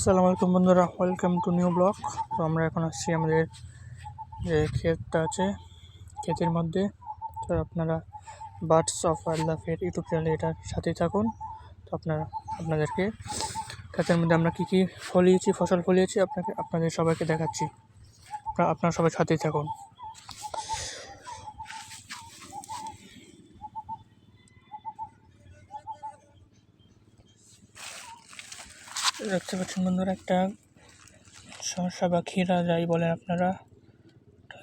আসসালামু আলাইকুম বন্ধুরা, ওয়েলকাম টু নিউ ব্লগ। তো আমরা এখন আসছি আমাদের যে ক্ষেতটা আছে, ক্ষেতের মধ্যে। তো আপনারা বার্ডস অফ ওয়াইল্ড লাইফের ইউটিউব চ্যানেলে এটার সাথেই থাকুন। তো আপনাদেরকে ক্ষেতের মধ্যে আমরা কী কী ফসল ফলিয়েছি আপনাদের সবাইকে দেখাচ্ছি। আপনারা সবাই সাথেই থাকুন। দেখতে পাচ্ছেন বন্ধুরা, একটা শসা বা ক্ষীরা যাই বলেন আপনারা,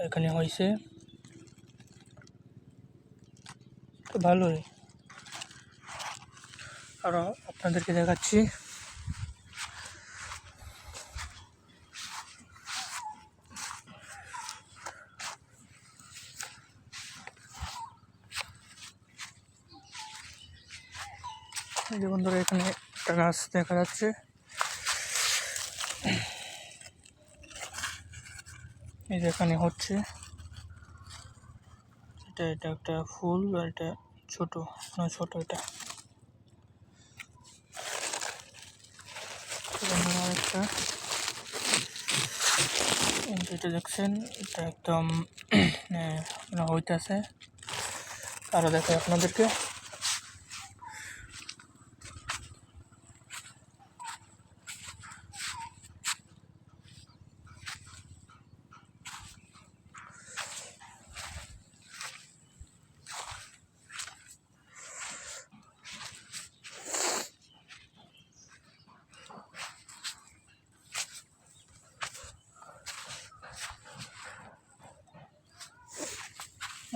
এখানে হয়েছে। তো ভালোই, আরও আপনাদেরকে দেখাচ্ছি। এই যে বন্ধুরা, এখানে একটা গাছ দেখা যাচ্ছে। এই যে এখানে হচ্ছে এটা একটা ফুল, আর এটা ছোট এটা। একটা যেটা দেখছেন, এটা একদম হইতেছে। আরো দেখাই আপনাদেরকে।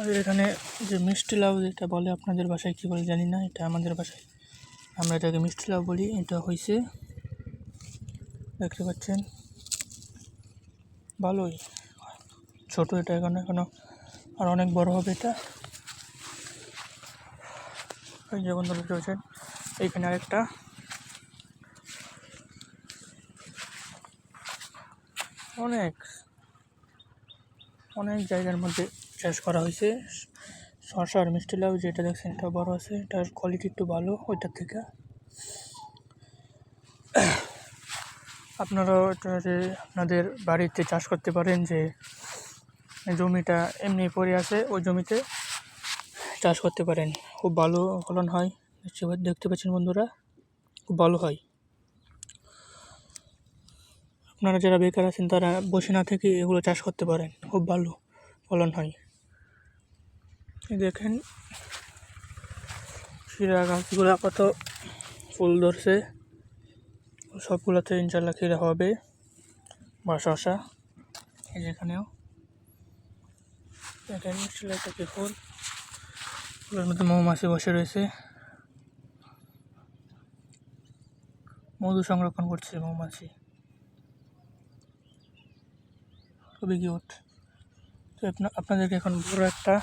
আমাদের এখানে যে মিষ্টি লাউ যেটা বলে, আপনাদের বাসায় কী বলে জানি না, এটা আমাদের বাসায় আমরা এটাকে মিষ্টি লাউ বলি। এটা হয়েছে, দেখতে পাচ্ছেন, ভালোই ছোট। এটা এখনো আর অনেক বড় হবে এটা। এই যে বন্ধুরা দেখতে পাচ্ছেন, এইখানে আরেকটা। অনেক জায়গার মধ্যে চাষ করা হয়েছে শসা আর মিষ্টি লাউ। যেটা দেখছেন এটা বড় আছে, এটার কোয়ালিটি একটু ভালো ওইটার থেকে। আপনারাও এটা যে আপনাদের বাড়িতে চাষ করতে পারেন, যে জমিটা এমনি পড়ে আছে ওই জমিতে চাষ করতে পারেন, খুব ভালো ফলন হয়। দেখতে পাচ্ছেন বন্ধুরা, খুব ভালো হয়। আপনারা যারা বেকার আছেন তারা বসে না থেকে এগুলো চাষ করতে পারেন, খুব ভালো ফলন হয়। দেখেন ক্ষীরা গাছগুলো কত ফুল ধরছে, সবগুলোতে ইনশাল্লাহ ক্ষীরা হবে বা শসা। এই যেখানেও দেখেন একটা কি ফুল, ফুলের মধ্যে মৌমাছি বসে রয়েছে, মধু সংরক্ষণ করছে মৌমাছি, খুবই কিউট। তো আপনাদেরকে এখন বড় একটা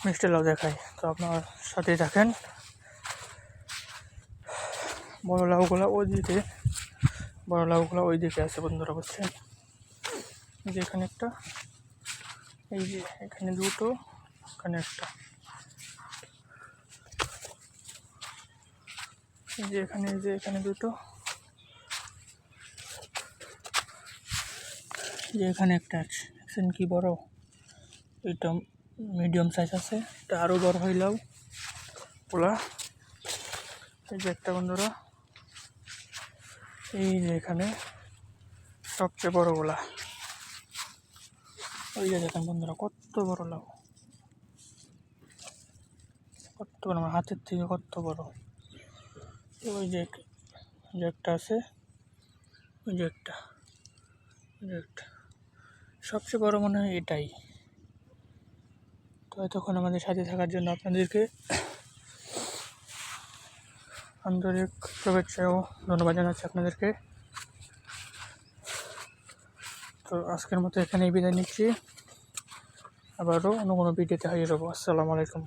মিষ্টি লাউ দেখাই। তো আপনার সাথেই থাকেন। বড় লাউগুলো ওই দিকে আছে বন্ধুরা, বুঝছেন। এই যে এখানে একটা, এই যে এখানে দুটো, এখানে একটা, এই যে এখানে দুটো, যে এখানে একটা আছে। দেখছেন কি বড়, এটা মিডিয়াম সাইজ আছে, এটা আরও বড় হয় লাউ ওলা। এই যে একটা বন্ধুরা, এই যে এখানে সবচেয়ে বড় গোলা। ওই যে দেখেন বন্ধুরা, কত বড় লাউ, কত বড়, আমার হাতের থেকে কত বড়। ওই যে একটা আছে, ওই যে একটা, সবচেয়ে বড় মনে হয় এটাই। তো এতক্ষণ আমাদের সাথে থাকার জন্য আপনাদেরকে আন্তরিক শুভেচ্ছা ও ধন্যবাদ জানাচ্ছি আপনাদেরকে। তো আজকের মতো এখানেই বিদায় নিচ্ছি, আবারও অন্য কোনো ভিডিওতে হাজির হবো। আসসালামু আলাইকুম।